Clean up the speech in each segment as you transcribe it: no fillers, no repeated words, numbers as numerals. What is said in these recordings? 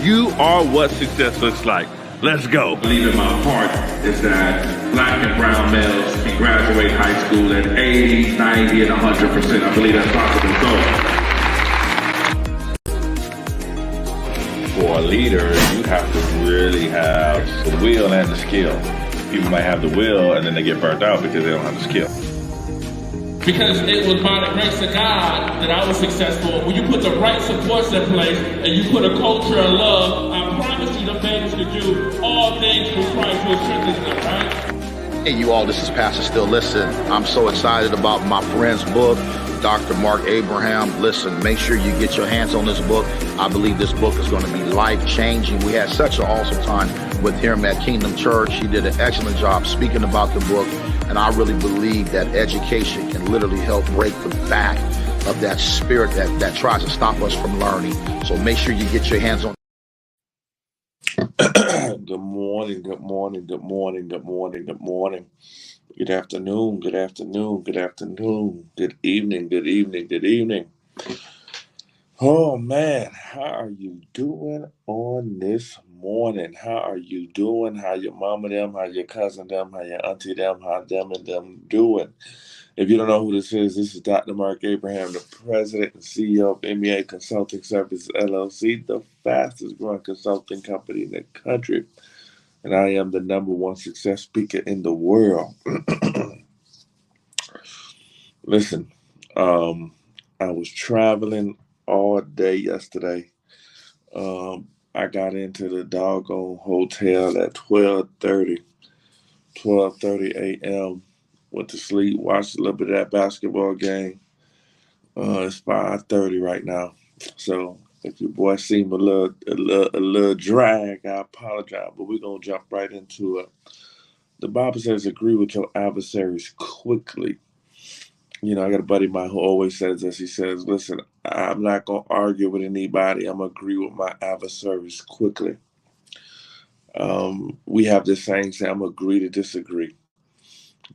You are what success looks like. Let's go. I believe in my heart is that black and brown males can graduate high school at 80, 90, and 100%. I believe that's possible. For a leader, you have to really have the will and the skill. People might have the will and then they get burnt out because they don't have the skill. Because it was by the grace of God that I was successful. When you put the right supports in place and you put a culture of love, I promise you the babies could do all things through Christ who strengthens them, right? Hey, you all, this is Pastor Still. Listen, I'm so excited about my friend's book, Dr. Mark Abraham. Listen, make sure you get your hands on this book. I believe this book is going to be life-changing. We had such an awesome time with him at Kingdom Church. He did an excellent job speaking about the book. And I really believe that education can literally help break the back of that spirit that tries to stop us from learning. So make sure you get your hands on. Good morning, good morning, good morning, good morning, good morning. Good afternoon, good afternoon, good afternoon, good evening, good evening, good evening. Oh man, how are you doing on this morning? How are you doing? How your mama them, how your cousin them, how your auntie them, how them and them doing? If you don't know who this is Dr. Mark Abraham, the president and CEO of MEA Consulting Services, LLC, the fastest growing consulting company in the country. And I am the #1 success speaker in the world. Listen, I was traveling all day yesterday. I got into the doggone hotel at 12:30 a.m. Went to sleep, watched a little bit of that basketball game. It's 5:30 right now. So if your boy seemed a little drag, I apologize, but we're going to jump right into it. The Bible says, agree with your adversaries quickly. You know, I got a buddy of mine who always says this. He says, listen, I'm not going to argue with anybody. I'm going to agree with my adversaries quickly. We have this saying, I'm going to agree to disagree.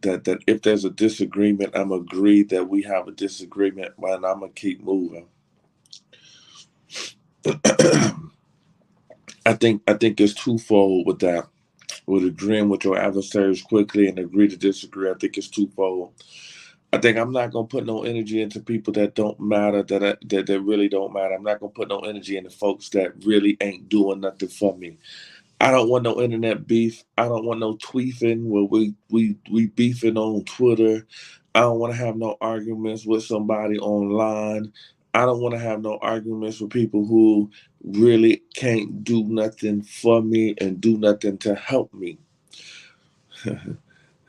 That if there's a disagreement, I'm going to agree that we have a disagreement, and I'm going to keep moving. I think it's twofold with that. With agreeing with your adversaries quickly and agree to disagree, I think it's twofold. I think I'm not going to put no energy into people that don't matter, that really don't matter. I'm not going to put no energy into folks that really ain't doing nothing for me. I don't want no internet beef. I don't want no tweeting where we beefing on Twitter. I don't want to have no arguments with somebody online. I don't want to have no arguments with people who really can't do nothing for me and do nothing to help me.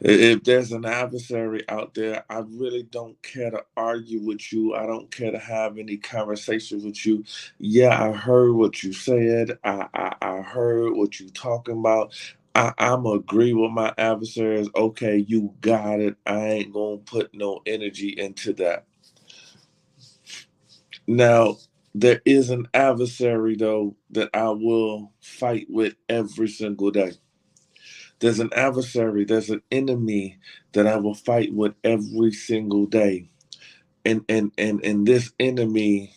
If there's an adversary out there, I really don't care to argue with you. I don't care to have any conversations with you. Yeah, I heard what you said. I heard what you talking about. I'm agree with my adversaries. Okay, you got it. I ain't gonna put no energy into that. Now, there is an adversary, though, that I will fight with every single day. There's an adversary, there's an enemy that I will fight with every single day. And this enemy,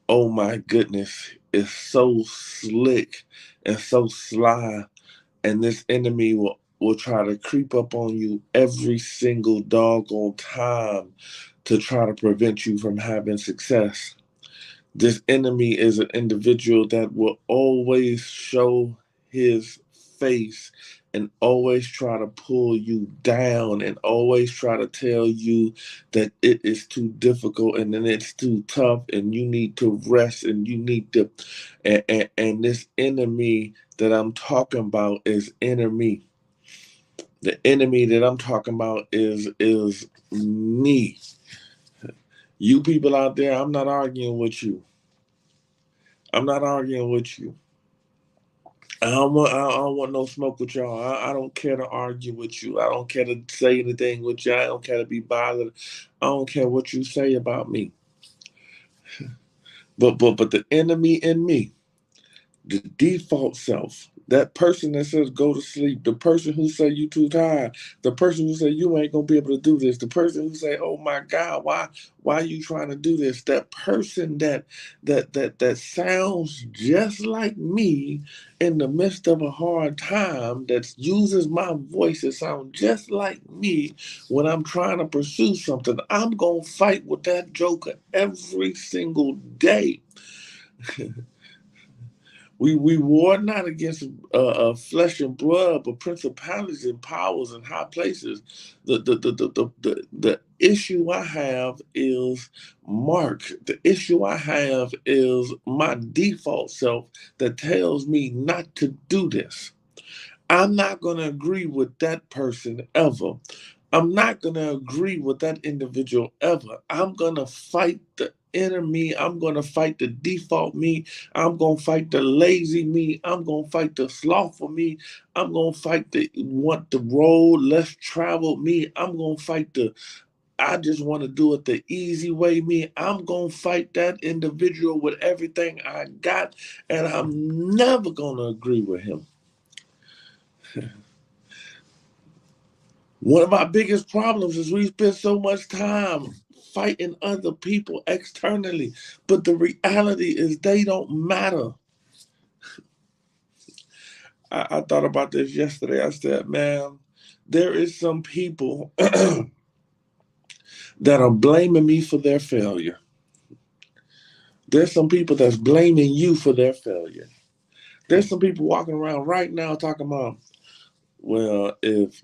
oh my goodness, is so slick and so sly. And this enemy will try to creep up on you every single doggone time to try to prevent you from having success. This enemy is an individual that will always show his face and always try to pull you down and always try to tell you that it is too difficult and then it's too tough and you need to rest and you need to and this enemy that I'm talking about is enemy. The enemy that I'm talking about is me. You people out there, I'm not arguing with you. I'm not arguing with you. I don't want no smoke with y'all. I don't care to argue with you. I don't care to say anything with you. I don't care to be bothered. I don't care what you say about me. But the enemy in me, the default self, That person that says go to sleep, the person who say you too tired, the person who say you ain't gonna be able to do this, the person who say, oh my God, why are you trying to do this? That person that sounds just like me in the midst of a hard time, that uses my voice to sound just like me when I'm trying to pursue something, I'm gonna fight with that joker every single day. We war not against flesh and blood, but principalities and powers and high places. The issue I have is Mark. The issue I have is my default self that tells me not to do this. I'm not going to agree with that person ever. I'm not going to agree with that individual ever. I'm going to fight the enemy. I'm going to fight the default me. I'm going to fight the lazy me. I'm going to fight the slothful me. I'm going to fight the want the road less traveled me. I'm going to fight the I just want to do it the easy way me. I'm going to fight that individual with everything I got, and I'm never going to agree with him. One of our biggest problems is we spend so much time fighting other people externally, but the reality is they don't matter. I thought about this yesterday. I said, man, there is some people that are blaming me for their failure. There's some people that's blaming you for their failure. There's some people walking around right now talking about, well, if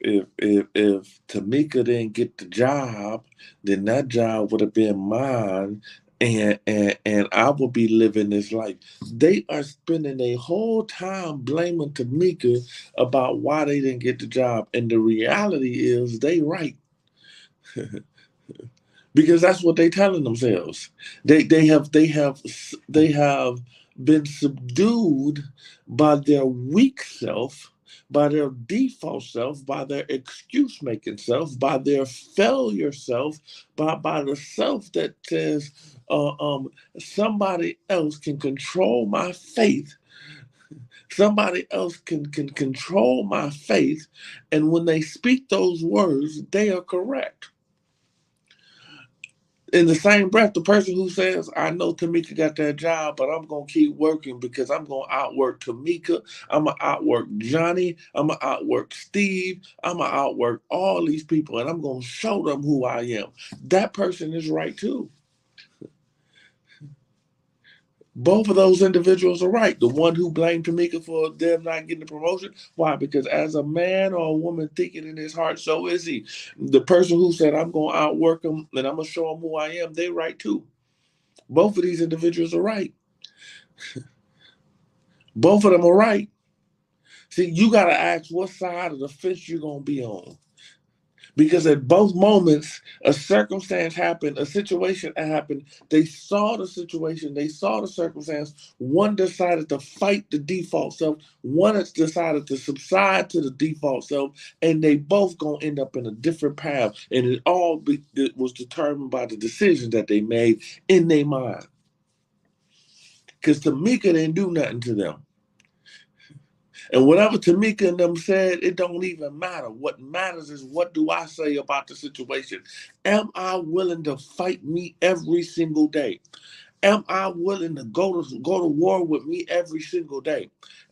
Tamika didn't get the job, then that job would have been mine, and I would be living this life. They are spending a whole time blaming Tamika about why they didn't get the job, and the reality is they right. Because that's what they telling themselves. They have been subdued by their weak self, by their default self, by their excuse making self, by their failure self, by the self that says somebody else can control my faith. Somebody else can control my faith, and when they speak those words, they are correct. In the same breath, the person who says, I know Tamika got that job, but I'm going to keep working because I'm going to outwork Tamika. I'm going to outwork Johnny. I'm going to outwork Steve. I'm going to outwork all these people, and I'm going to show them who I am. That person is right, too. Both of those individuals are right. The one who blamed Tamika for them not getting the promotion. Why? Because as a man or a woman thinking in his heart, so is he. The person who said, I'm going to outwork him and I'm going to show him who I am, they're right too. Both of these individuals are right. Both of them are right. See, you got to ask what side of the fence you're going to be on. Because at both moments, a circumstance happened, a situation happened. They saw the situation, they saw the circumstance. One decided to fight the default self. One has decided to subside to the default self, and they both gonna end up in a different path. And it was determined by the decisions that they made in their mind. Because Tamika didn't do nothing to them. And whatever Tamika and them said, it don't even matter. What matters is, what do I say about the situation? Am I willing to fight me every single day? Am I willing to go to war with me every single day?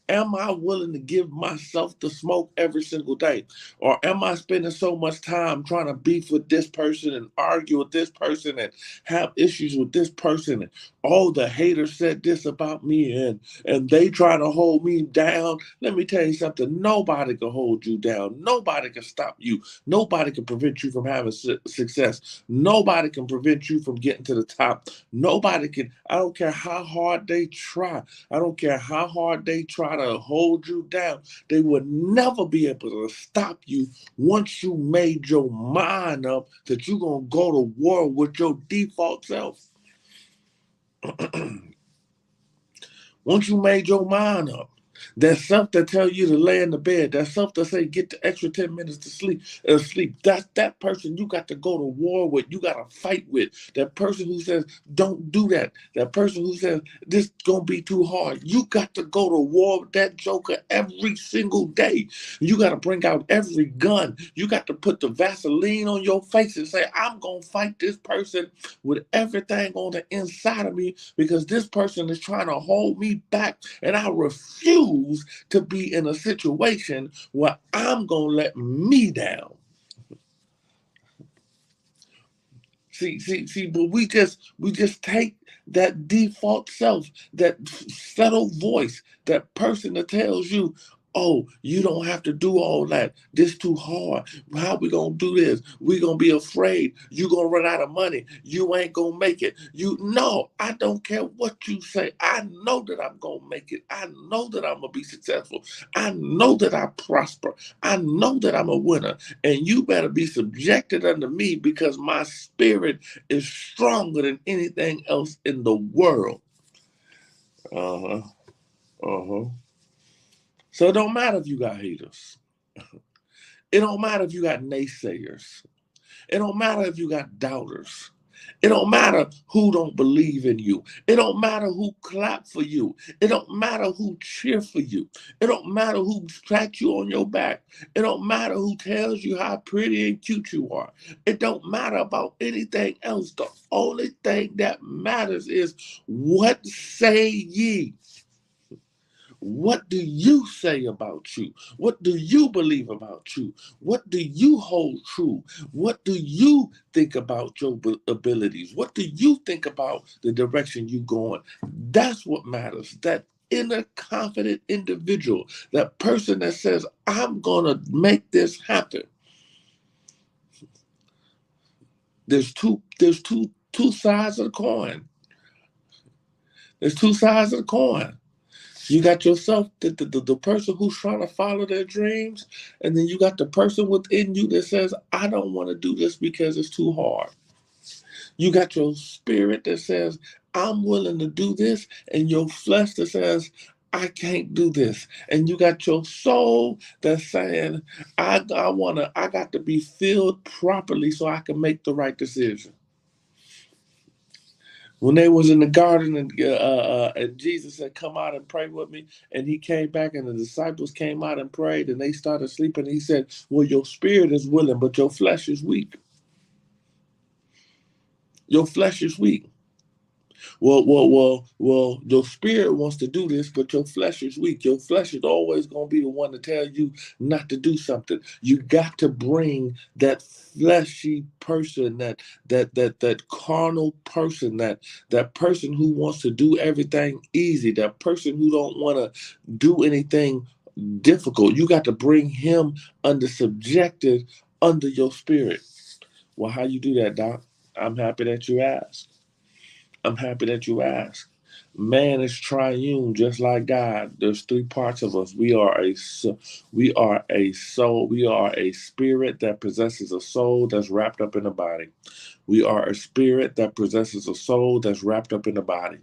Am I willing to give myself the smoke every single day? Or am I spending so much time trying to beef with this person and argue with this person and have issues with this person? And oh, the hater said this about me and they try to hold me down. Let me tell you something. Nobody can hold you down. Nobody can stop you. Nobody can prevent you from having success. Nobody can prevent you from getting to the top. Nobody can. I don't care how hard they try. I don't care how hard they try to hold you down. They would never be able to stop you once you made your mind up that you're going to go to war with your default self. Once you made your mind up There's some that tell you to lay in the bed. There's some that say get the extra 10 minutes to sleep. That's that person you got to go to war with. You got to fight with. That person who says, don't do that. That person who says, this going to be too hard. You got to go to war with that joker every single day. You got to bring out every gun. You got to put the Vaseline on your face and say, I'm going to fight this person with everything on the inside of me because this person is trying to hold me back, and I refuse to be in a situation where I'm going to let me down. See, but we just take that default self, that subtle voice, that person that tells you, oh, you don't have to do all that. This too hard. How we gonna do this? We gonna be afraid. You gonna run out of money. You ain't gonna make it. No, I don't care what you say. I know that I'm gonna make it. I know that I'm gonna be successful. I know that I prosper. I know that I'm a winner. And you better be subjected unto me because my spirit is stronger than anything else in the world. So it don't matter if you got haters. It don't matter if you got naysayers. It don't matter if you got doubters. It don't matter who don't believe in you. It don't matter who clap for you. It don't matter who cheer for you. It don't matter who pat you on your back. It don't matter who tells you how pretty and cute you are. It don't matter about anything else. The only thing that matters is what say ye? What do you say about you? What do you believe about you? What do you hold true? What do you think about your abilities? What do you think about the direction you're going? That's what matters. That inner confident individual, that person that says, I'm going to make this happen. There's two sides of the coin. There's two sides of the coin. You got yourself, the person who's trying to follow their dreams, and then you got the person within you that says, I don't want to do this because it's too hard. You got your spirit that says, I'm willing to do this, and your flesh that says, I can't do this. And you got your soul that's saying, I got to be filled properly so I can make the right decision. When they was in the garden and Jesus said, come out and pray with me. And he came back and the disciples came out and prayed and they started sleeping. He said, well, your spirit is willing, but your flesh is weak. Your flesh is weak. Well, your spirit wants to do this, but your flesh is weak. Your flesh is always going to be the one to tell you not to do something. You got to bring that fleshy person, that carnal person, that person who wants to do everything easy, that person who don't want to do anything difficult. You got to bring him subjected under your spirit. Well, how you do that, Doc? I'm happy that you asked. I'm happy that you asked. Man is triune, just like God. There's three parts of us. We are a soul. We are a spirit that possesses a soul that's wrapped up in a body. We are a spirit that possesses a soul that's wrapped up in a body.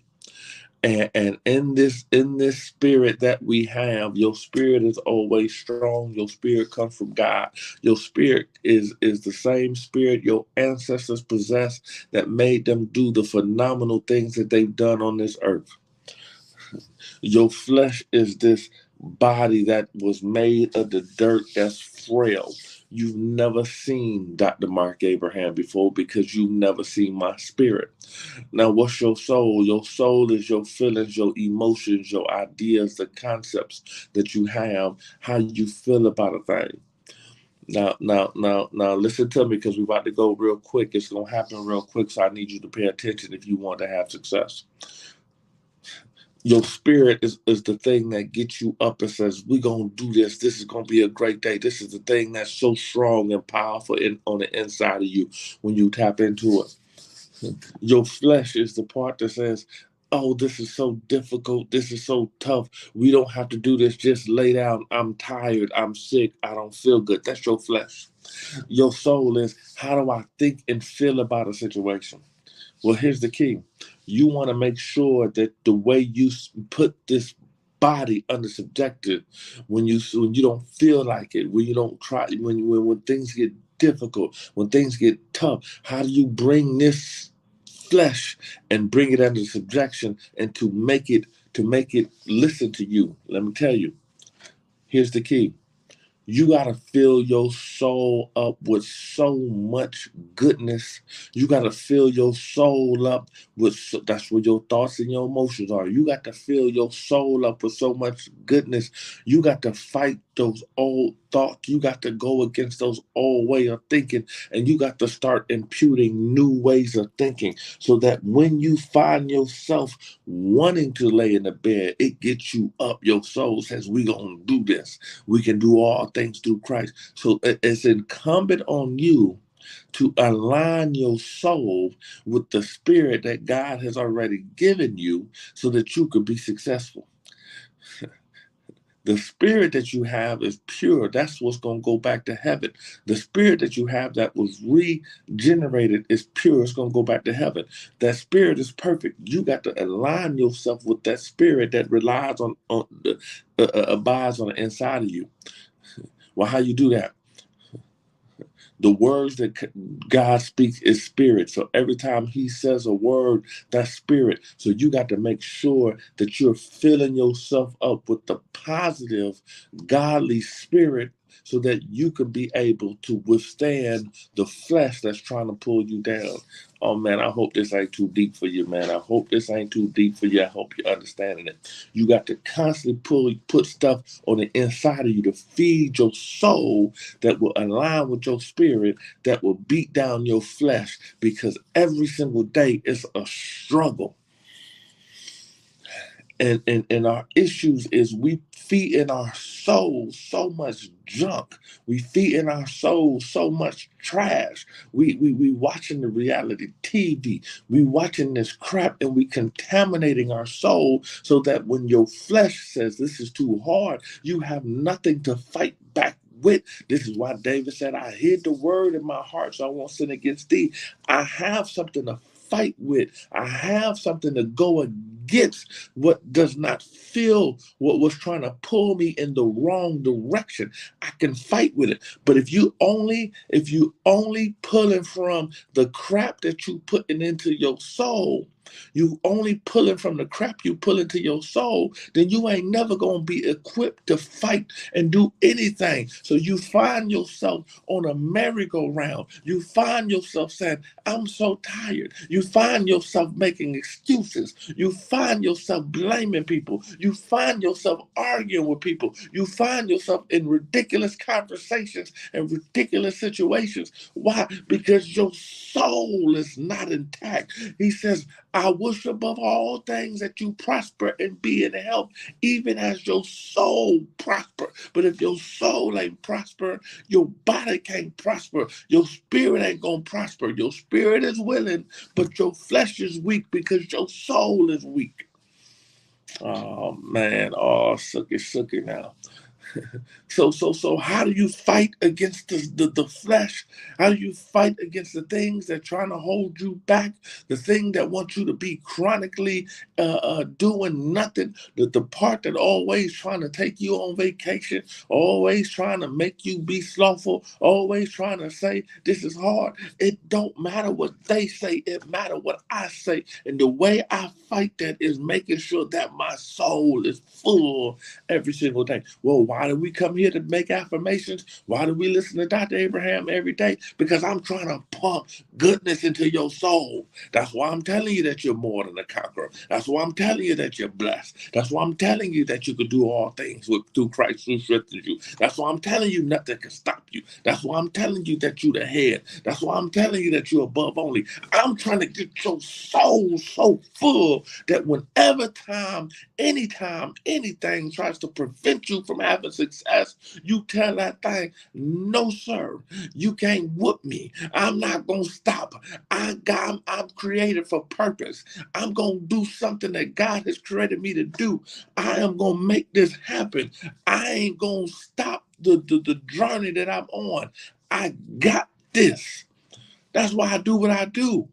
And in this spirit that we have, your spirit is always strong. Your spirit comes from God. Your spirit is the same spirit your ancestors possessed that made them do the phenomenal things that they've done on this earth. Your flesh is this body that was made of the dirt that's frail. You've never seen Dr. Mark Abraham before because you've never seen my spirit. Now, what's your soul? Your soul is your feelings, your emotions, your ideas, the concepts that you have, how you feel about a thing. Now, listen to me because we're about to go real quick. It's going to happen real quick, so I need you to pay attention if you want to have success. Your spirit is the thing that gets you up and says, we're going to do this. This is going to be a great day. This is the thing that's so strong and powerful on the inside of you when you tap into it. Your flesh is the part that says, oh, this is so difficult. This is so tough. We don't have to do this. Just lay down. I'm tired. I'm sick. I don't feel good. That's your flesh. Your soul is, how do I think and feel about a situation? Well, here's the key. You want to make sure that the way you put this body under subjected, when you don't feel like it, when you don't try, when things get difficult, when things get tough, how do you bring this flesh and bring it under subjection and to make it listen to you? Let me tell you, here's the key. You got to fill your soul up with so much goodness. You got to fill your soul up with, that's where your thoughts and your emotions are. You got to fill your soul up with so much goodness. You got to fight those old thoughts. You got to go against those old way of thinking, and you got to start imputing new ways of thinking, so that when you find yourself wanting to lay in the bed, it gets you up. Your soul says, we gonna do this. We can do all things through Christ. So it's incumbent on you to align your soul with the spirit that God has already given you, so that you could be successful. The spirit that you have is pure. That's what's going to go back to heaven. The spirit that you have that was regenerated is pure. It's going to go back to heaven. That spirit is perfect. You got to align yourself with that spirit that relies abides on the inside of you. Well, how you do that? The words that God speaks is spirit. So every time he says a word, that's spirit. So you got to make sure that you're filling yourself up with the positive, godly spirit, so that you can be able to withstand the flesh that's trying to pull you down. Oh man, I hope this ain't too deep for you, man. I hope this ain't too deep for you. I hope you're understanding it. You got to constantly put stuff on the inside of you to feed your soul that will align with your spirit, that will beat down your flesh, because every single day is a struggle. And our issues is we feed in our soul so much junk. We feed in our soul so much trash. We watching the reality TV. We watching this crap, and we contaminating our soul, so that when your flesh says this is too hard, you have nothing to fight back with. This is why David said, I hid the word in my heart so I won't sin against thee. I have something to fight with. I have something to go against what does not feel what was trying to pull me in the wrong direction. I can fight with it. But if you only pulling from the crap that you putting into your soul, you only pulling from the crap you pull into your soul, then you ain't never going to be equipped to fight and do anything. So you find yourself on a merry-go-round. You find yourself saying, I'm so tired. You find yourself making excuses. You find yourself blaming people. You find yourself arguing with people. You find yourself in ridiculous conversations and ridiculous situations. Why? Because your soul is not intact. He says, I wish above all things that you prosper and be in health, even as your soul prosper. But if your soul ain't prosper, your body can't prosper. Your spirit ain't going to prosper. Your spirit is willing, but your flesh is weak because your soul is weak. Oh, man. Oh, sucky now. So how do you fight against the flesh? How do you fight against the things that are trying to hold you back? The thing that wants you to be chronically doing nothing? The part that always trying to take you on vacation, always trying to make you be slothful, always trying to say this is hard. It don't matter what they say. It matter what I say. And the way I fight that is making sure that my soul is full every single day. Well, why do we come here to make affirmations? Why do we listen to Dr. Abraham every day? Because I'm trying to pump goodness into your soul. That's why I'm telling you that you're more than a conqueror. That's why I'm telling you that you're blessed. That's why I'm telling you that you can do all things through Christ who strengthens you. That's why I'm telling you nothing can stop you. That's why I'm telling you that you're the head. That's why I'm telling you that you're above only. I'm trying to get your soul so full that whenever anytime anything tries to prevent you from having success, you tell that thing, no sir, you can't whoop me. I'm not gonna stop. I'm created for purpose. I'm gonna do something that God has created me to do. I am gonna make this happen. I ain't gonna stop the journey that I'm on. I got this. That's why I do what I do.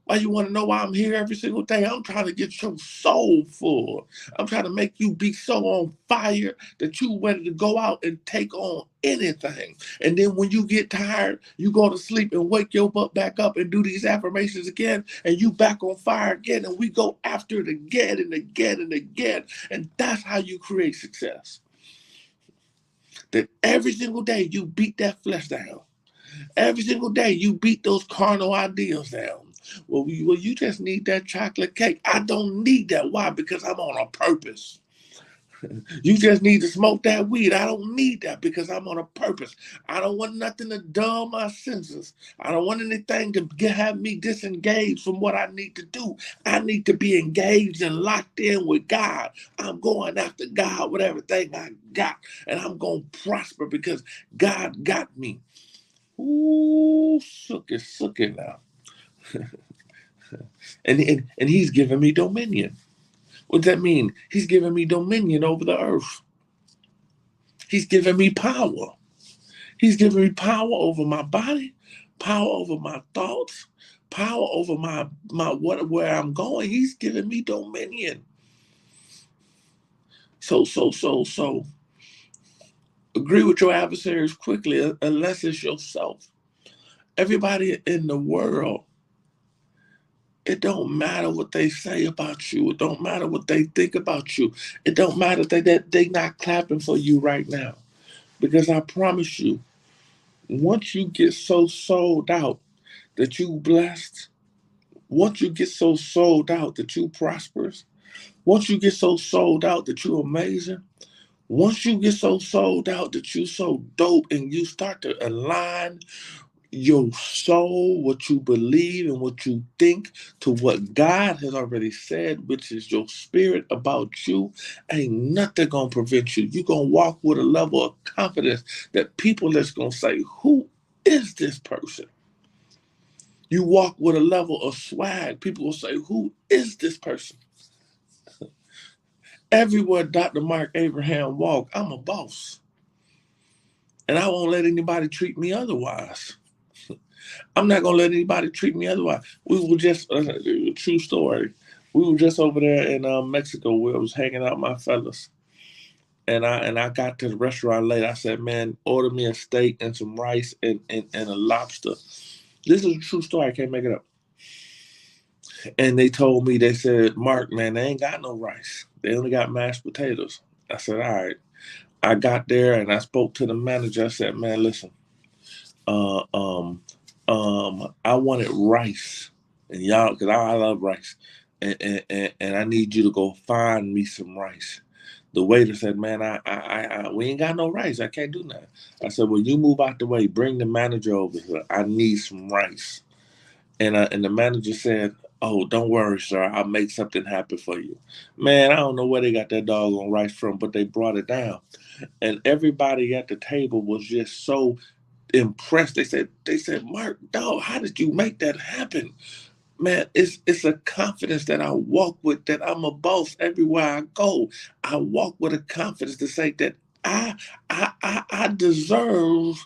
Why you want to know why I'm here every single day? I'm trying to get your soul full. I'm trying to make you be so on fire that you ready to go out and take on anything. And then when you get tired, you go to sleep and wake your butt back up and do these affirmations again, and you back on fire again, and we go after it again and again and again. And that's how you create success. That every single day you beat that flesh down. Every single day you beat those carnal ideas down. Well, you just need that chocolate cake. I don't need that. Why? Because I'm on a purpose. You just need to smoke that weed. I don't need that because I'm on a purpose. I don't want nothing to dull my senses. I don't want anything to have me disengaged from what I need to do. I need to be engaged and locked in with God. I'm going after God with everything I got, and I'm going to prosper because God got me. Ooh, suck it now. and he's giving me dominion. What does that mean? He's giving me dominion over the earth. He's giving me power. He's giving me power over my body, power over my thoughts, power over where I'm going. He's giving me dominion. So. Agree with your adversaries quickly, unless it's yourself. Everybody in the world, it don't matter what they say about you. It don't matter what they think about you. It don't matter that they not clapping for you right now. Because I promise you, once you get so sold out that you blessed, once you get so sold out that you prosperous, once you get so sold out that you amazing, once you get so sold out that you so dope and you start to align your soul, what you believe and what you think to what God has already said, which is your spirit about you, ain't nothing gonna prevent you. You're gonna walk with a level of confidence that people that's gonna say, who is this person? You walk with a level of swag. People will say, who is this person? Everywhere Dr. Mark Abraham walked, I'm a boss. And I won't let anybody treat me otherwise. I'm not gonna let anybody treat me otherwise. We were just true story. We were just over there in Mexico where I was hanging out with my fellas, and I got to the restaurant late. I said, "Man, order me a steak and some rice and a lobster." This is a true story. I can't make it up. And they told me, they said, "Mark, man, they ain't got no rice. They only got mashed potatoes." I said, "All right." I got there and I spoke to the manager. I said, "Man, listen, I wanted rice, and y'all, because I love rice, and I need you to go find me some rice." The waiter said, "Man, we ain't got no rice. I can't do that." I said, "Well, you move out the way. Bring the manager over here. I need some rice." And the manager said, "Oh, don't worry, sir. I'll make something happen for you." Man, I don't know where they got that doggone rice from, but they brought it down. And everybody at the table was just so impressed. They said, "Mark, dog, how did you make that happen?" Man, it's a confidence that I walk with, that I'm a boss everywhere I go. I walk with a confidence to say that I deserve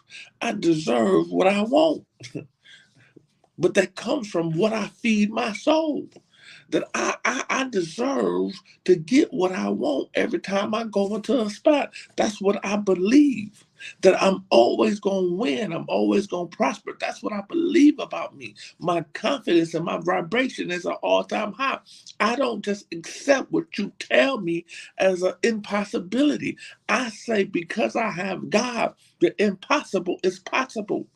what I want. But that comes from what I feed my soul. That I deserve to get what I want every time I go into a spot. That's what I believe. That I'm always going to win. I'm always going to prosper. That's what I believe about me. My confidence and my vibration is an all-time high. I don't just accept what you tell me as an impossibility. I say, because I have God, the impossible is possible.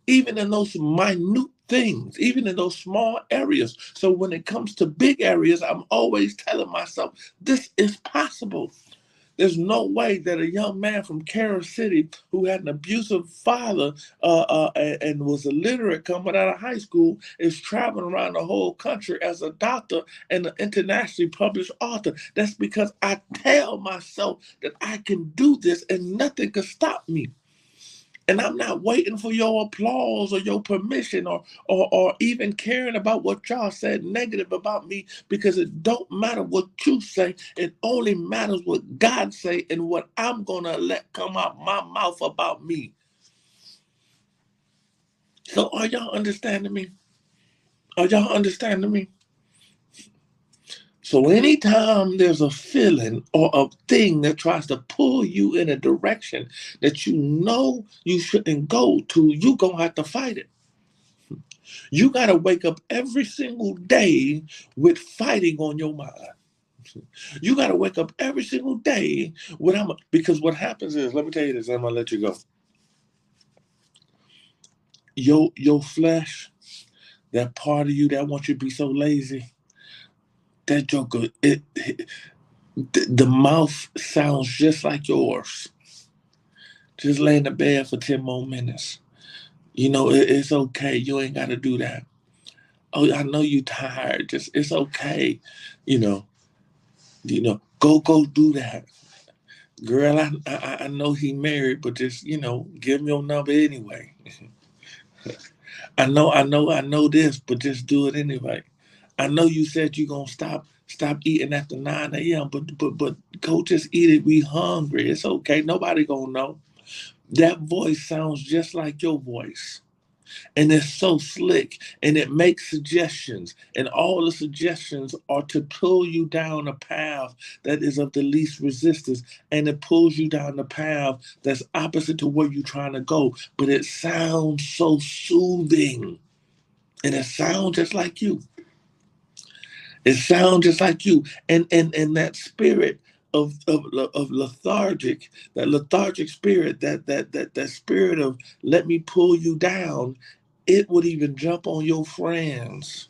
Even in those minute things, even in those small areas. So when it comes to big areas, I'm always telling myself, this is possible. There's no way that a young man from Kansas City who had an abusive father and was illiterate coming out of high school is traveling around the whole country as a doctor and an internationally published author. That's because I tell myself that I can do this and nothing can stop me. And I'm not waiting for your applause or your permission or even caring about what y'all said negative about me, because it don't matter what you say. It only matters what God say and what I'm going to let come out my mouth about me. So are y'all understanding me? Are y'all understanding me? So anytime there's a feeling or a thing that tries to pull you in a direction that you know you shouldn't go to, you're going to have to fight it. You got to wake up every single day with fighting on your mind. You got to wake up every single day with because what happens is, let me tell you this, I'm going to let you go. Your flesh, that part of you that wants you to be so lazy, that joker, the mouth sounds just like yours. Just lay in the bed for 10 more minutes. You know, it's okay. You ain't got to do that. Oh, I know you tired. Just, it's okay. You know, go do that. Girl, I know he married, but just, give me your number anyway. I know this, but just do it anyway. I know you said you're gonna stop eating after 9 a.m., but go just eat it. We hungry. It's okay. Nobody gonna know. That voice sounds just like your voice. And it's so slick, and it makes suggestions, and all the suggestions are to pull you down a path that is of the least resistance, and it pulls you down the path that's opposite to where you're trying to go. But it sounds so soothing, and it sounds just like you. It sounds just like you, and that spirit of lethargic, that lethargic spirit, that spirit of let me pull you down. It would even jump on your friends,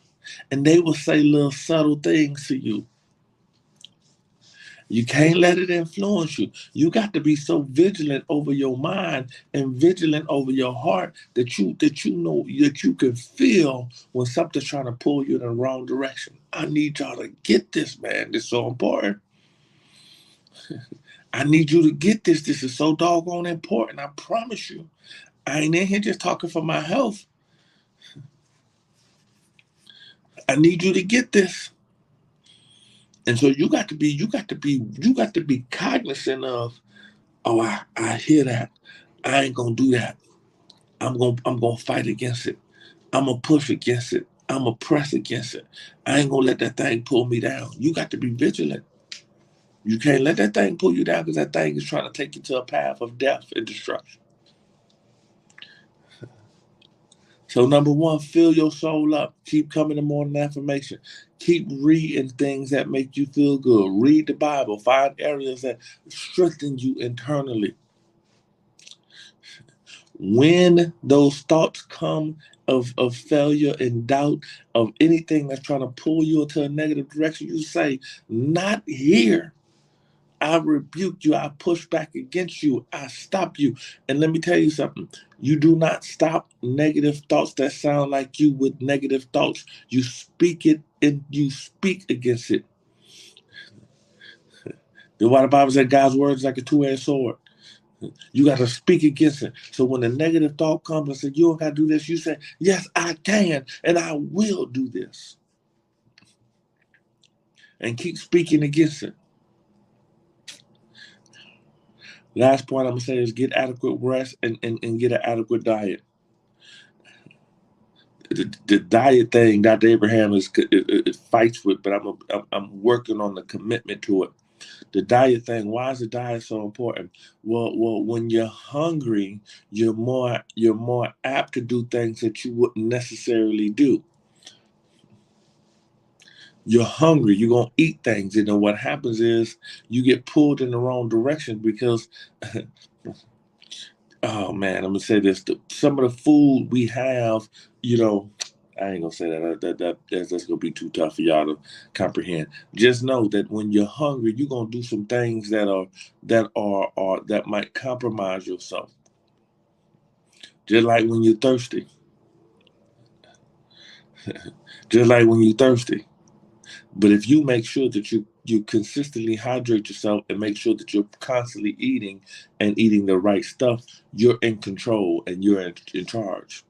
and they will say little subtle things to you. You can't let it influence you. You got to be so vigilant over your mind and vigilant over your heart that you know that you can feel when something's trying to pull you in the wrong direction. I need y'all to get this, man. This is so important. I need you to get this. This is so doggone important. I promise you. I ain't in here just talking for my health. I need you to get this. And so you got to be cognizant of, oh, I hear that. I ain't gonna do that. I'm gonna fight against it. I'm gonna push against it. I'm gonna press against it. I ain't gonna let that thing pull me down. You got to be vigilant. You can't let that thing pull you down because that thing is trying to take you to a path of death and destruction. So number one, fill your soul up. Keep coming to morning affirmation. Keep reading things that make you feel good. Read the Bible. Find areas that strengthen you internally. When those thoughts come of failure and doubt, of anything that's trying to pull you into a negative direction, you say, not here. I rebuke you. I push back against you. I stop you. And let me tell you something. You do not stop negative thoughts that sound like you with negative thoughts. You speak it and you speak against it. The Bible said God's word is like a two-edged sword. You got to speak against it. So when the negative thought comes and says, you don't got to do this, you say, yes, I can, and I will do this. And keep speaking against it. Last point I'm going to say is get adequate rest and get an adequate diet. The diet thing, Dr. Abraham it fights with, but I'm working on the commitment to it. The diet thing, why is the diet so important? Well, when you're hungry, you're more apt to do things that you wouldn't necessarily do. You're hungry, you're going to eat things. And then what happens is you get pulled in the wrong direction because, oh man, I'm going to say this. Some of the food we have, I ain't going to say that. That's going to be too tough for y'all to comprehend. Just know that when you're hungry, you're going to do some things that might compromise yourself. Just like when you're thirsty. Just like when you're thirsty. But if you make sure that you consistently hydrate yourself and make sure that you're constantly eating and eating the right stuff, you're in control and you're in charge.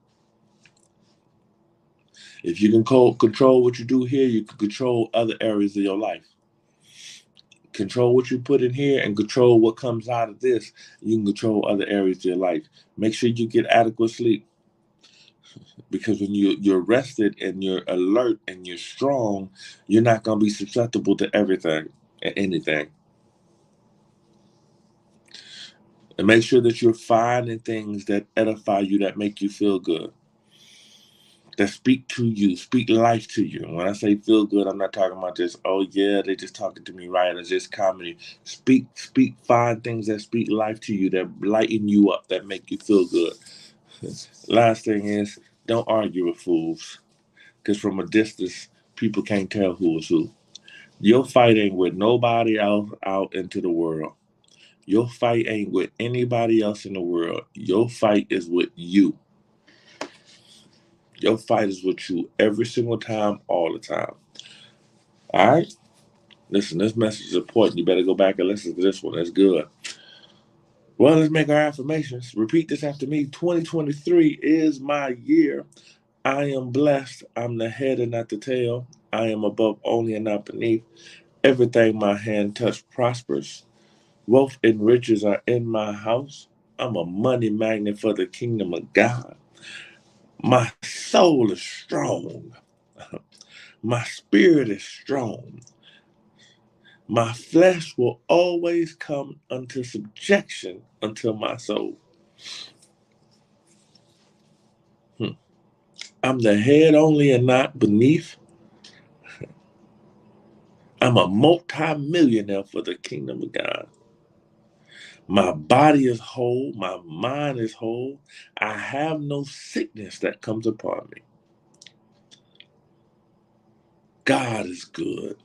If you can control what you do here, you can control other areas of your life. Control what you put in here and control what comes out of this. You can control other areas of your life. Make sure you get adequate sleep. Because when you're rested and you're alert and you're strong, you're not going to be susceptible to everything and anything. And make sure that you're finding things that edify you, that make you feel good, that speak to you, speak life to you. And when I say feel good, I'm not talking about just, oh yeah, they're just talking to me, right? It's just comedy. Find things that speak life to you, that lighten you up, that make you feel good. Last thing is, don't argue with fools. Because from a distance, people can't tell who is who. Your fight ain't with nobody else out into the world. Your fight ain't with anybody else in the world. Your fight is with you. Your fight is with you every single time, all the time. All right? Listen, this message is important. You better go back and listen to this one. That's good. Well, let's make our affirmations. Repeat this after me. 2023 is my year. I am blessed. I'm the head and not the tail. I am above only and not beneath. Everything my hand touch prospers. Wealth and riches are in my house. I'm a money magnet for the kingdom of God. My soul is strong. My spirit is strong. My flesh will always come unto subjection unto my soul. I'm the head only and not beneath. I'm a multi-millionaire for the kingdom of God. My body is whole. My mind is whole. I have no sickness that comes upon me. God is good.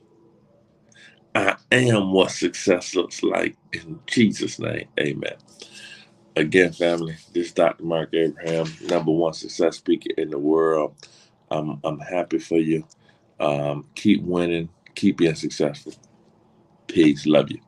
I am what success looks like. In Jesus' name, amen. Again, family, this is Dr. Mark Abraham, #1 success speaker in the world. I'm happy for you. Keep winning. Keep being successful. Peace. Love you.